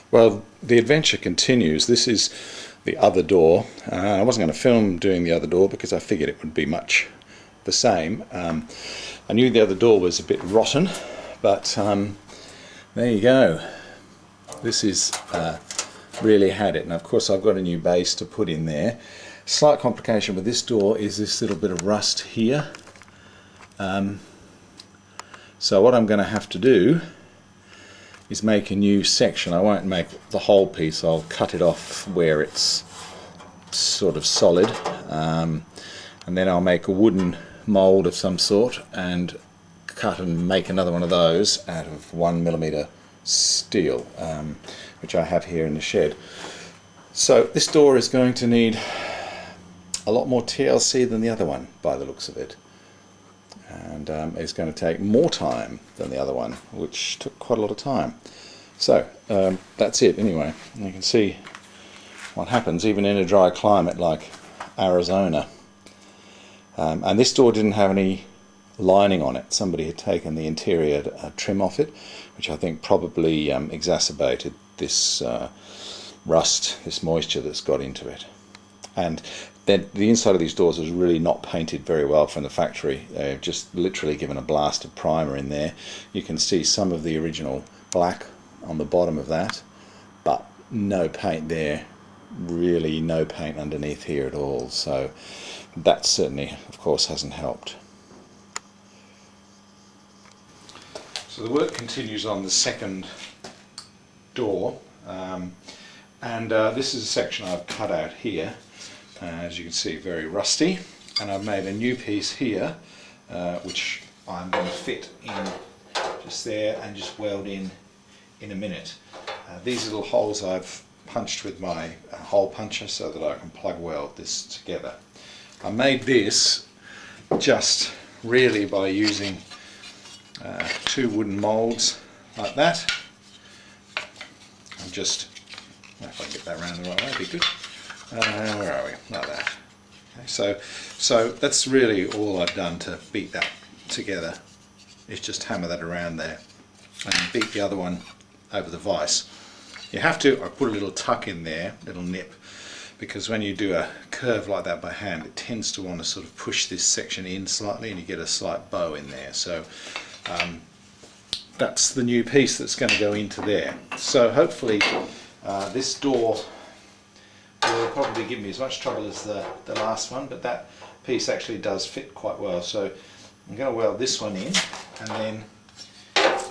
Well, the adventure continues. This is the other door. I wasn't going to film doing the other door because I figured it would be much the same. I knew the other door was a bit rotten, but there you go. This is really had it, and of course I've got a new base to put in there. Slight complication with this door is this little bit of rust here. So what I'm going to have to do is make a new section. I won't make the whole piece, I'll cut it off where it's sort of solid, and then I'll make a wooden mould of some sort and cut and make another one of those out of 1mm steel, which I have here in the shed. So this door is going to need a lot more TLC than the other one by the looks of it, and it's going to take more time than the other one, which took quite a lot of time. So that's it anyway. You can see what happens even in a dry climate like Arizona. And this door didn't have any lining on it. Somebody had taken the interior trim off it, which I think probably exacerbated this rust, this moisture that's got into it. And then the inside of these doors is really not painted very well from the factory. They've just literally given a blast of primer in there. You can see some of the original black on the bottom of that, but no paint there, really no paint underneath here at all. So that certainly, of course, hasn't helped. So the work continues on the second door, and this is a section I've cut out here. As you can see, very rusty, and I've made a new piece here which I'm going to fit in just there and just weld in a minute. These little holes I've punched with my hole puncher so that I can plug weld this together. I made this just really by using two wooden moulds like that. I'm just, if I can get that around the right way, it'd be good. Where are we? Like that. Okay, so that's really all I've done to beat that together, is just hammer that around there and beat the other one over the vise. You have to, I put a little tuck in there, little nip, because when you do a curve like that by hand, it tends to want to sort of push this section in slightly and you get a slight bow in there. So that's the new piece that's going to go into there. So hopefully this door will probably give me as much trouble as the last one, but that piece actually does fit quite well. So I'm going to weld this one in, and then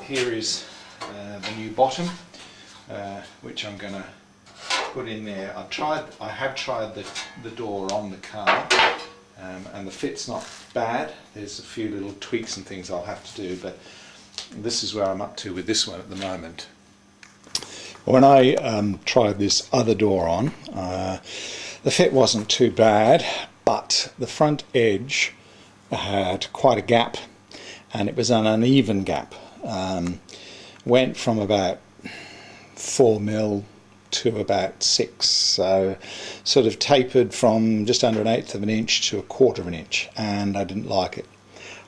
here is the new bottom, which I'm going to put in there. I have tried the door on the car, and the fit's not bad. There's a few little tweaks and things I'll have to do, but this is where I'm up to with this one at the moment. When I tried this other door on, the fit wasn't too bad, but the front edge had quite a gap, and it was an uneven gap. Went from about 4mm to about 6, so sort of tapered from just under 1/8 of an inch to 1/4 of an inch, and I didn't like it.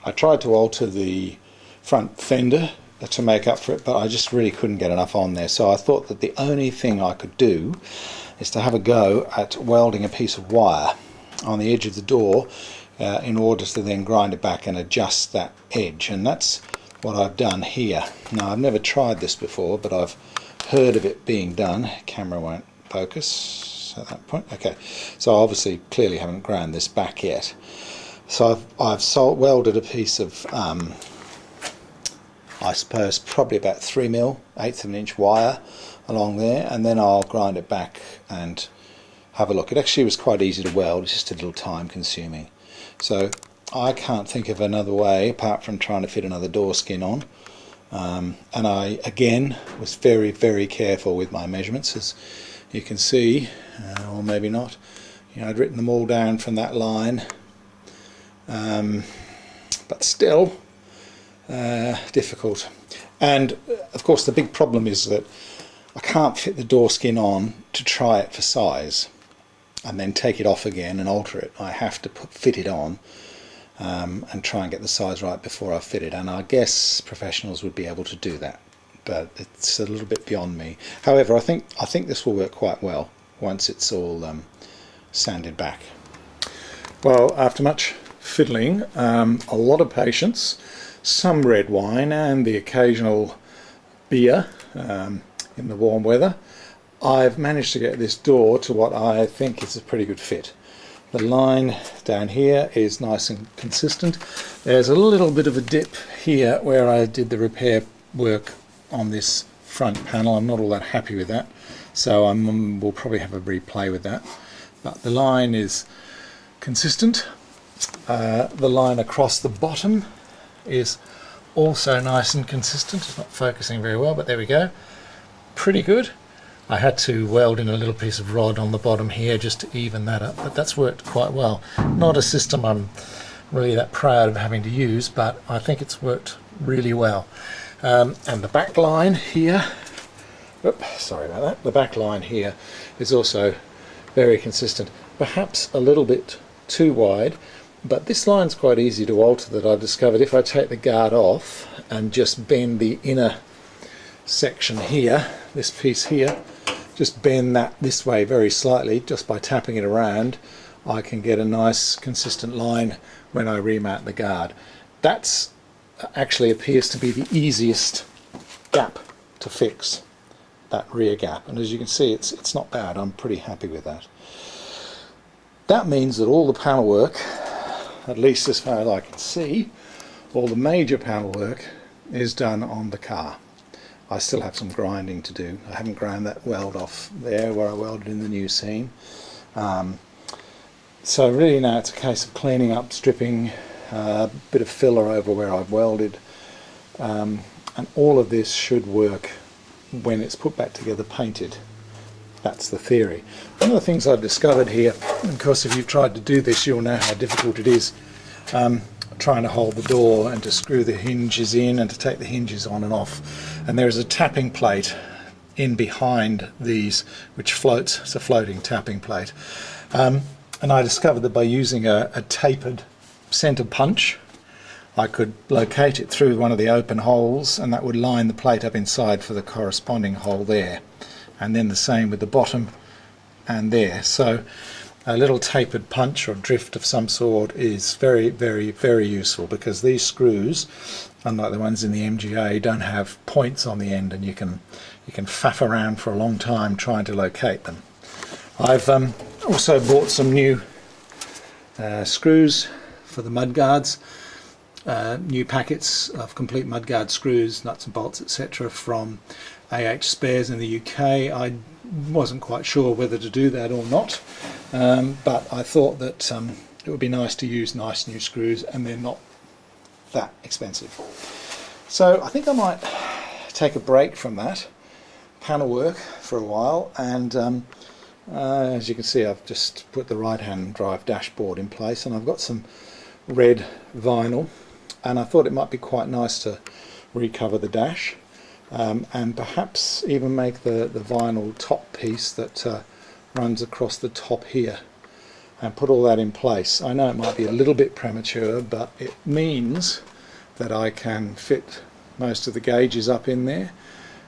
I tried to alter the front fender to make up for it, but I just really couldn't get enough on there. So I thought that the only thing I could do is to have a go at welding a piece of wire on the edge of the door in order to then grind it back and adjust that edge, and that's what I've done here. Now, I've never tried this before, but I've heard of it being done. Camera won't focus at that point. Okay, so I obviously clearly haven't ground this back yet. So I've welded a piece of I suppose probably about 3mm, 1/8 of an inch wire along there, and then I'll grind it back and have a look. It actually was quite easy to weld, it's just a little time consuming. So I can't think of another way apart from trying to fit another door skin on. And I again was very, very careful with my measurements, as you can see, or maybe not. You know, I'd written them all down from that line, but still difficult. And of course the big problem is that I can't fit the door skin on to try it for size and then take it off again and alter it. I have to fit it on and try and get the size right before I fit it, and I guess professionals would be able to do that but it's a little bit beyond me. However, I think this will work quite well once it's all sanded back. Well, after much fiddling, a lot of patience, some red wine and the occasional beer in the warm weather, I've managed to get this door to what I think is a pretty good fit. The line down here is nice and consistent. There's a little bit of a dip here where I did the repair work on this front panel. I'm not all that happy with that, so we'll probably have a replay with that. But the line is consistent. The line across the bottom is also nice and consistent. It's not focusing very well, but there we go. Pretty good. I had to weld in a little piece of rod on the bottom here just to even that up, but that's worked quite well. Not a system I'm really that proud of having to use, but I think it's worked really well. And the back line here, sorry about that, the back line here is also very consistent. Perhaps a little bit too wide, but this line's quite easy to alter, that I've discovered. If I take the guard off and just bend the inner section here, this piece here, just bend that this way very slightly, just by tapping it around, I can get a nice consistent line when I remount the guard. That's actually appears to be the easiest gap to fix, that rear gap, and as you can see it's not bad. I'm pretty happy with that. That means that all the panel work, at least as far as I can see, all the major panel work is done on the car. I still have some grinding to do. I haven't ground that weld off there where I welded in the new seam. So really now it's a case of cleaning up, stripping, a bit of filler over where I've welded, and all of this should work when it's put back together painted. That's the theory. One of the things I've discovered here, and of course if you've tried to do this you'll know how difficult it is, trying to hold the door and to screw the hinges in and to take the hinges on and off. And there is a tapping plate in behind these which floats. It's a floating tapping plate. And I discovered that by using a tapered centre punch I could locate it through one of the open holes, and that would line the plate up inside for the corresponding hole there. And then the same with the bottom and there. So a little tapered punch or drift of some sort is very, very, very useful, because these screws, unlike the ones in the MGA, don't have points on the end, and you can faff around for a long time trying to locate them. I've also bought some new screws for the mudguards, new packets of complete mudguard screws, nuts and bolts, etc. from AH Spares in the UK. I wasn't quite sure whether to do that or not, but I thought that it would be nice to use nice new screws, and they're not that expensive. So I think I might take a break from that panel work for a while, and as you can see I've just put the right hand drive dashboard in place, and I've got some red vinyl, and I thought it might be quite nice to recover the dash. And perhaps even make the vinyl top piece that runs across the top here, and put all that in place. I know it might be a little bit premature, but it means that I can fit most of the gauges up in there,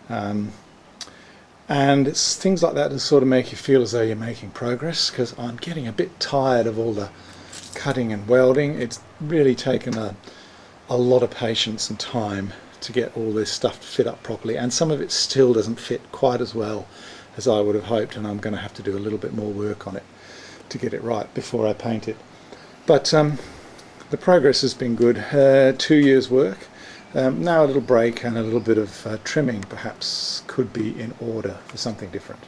and it's things like that that sort of make you feel as though you're making progress, because I'm getting a bit tired of all the cutting and welding. It's really taken a lot of patience and time to get all this stuff to fit up properly, and some of it still doesn't fit quite as well as I would have hoped, and I'm going to have to do a little bit more work on it to get it right before I paint it. But the progress has been good. 2 years work. Now a little break and a little bit of trimming perhaps could be in order for something different.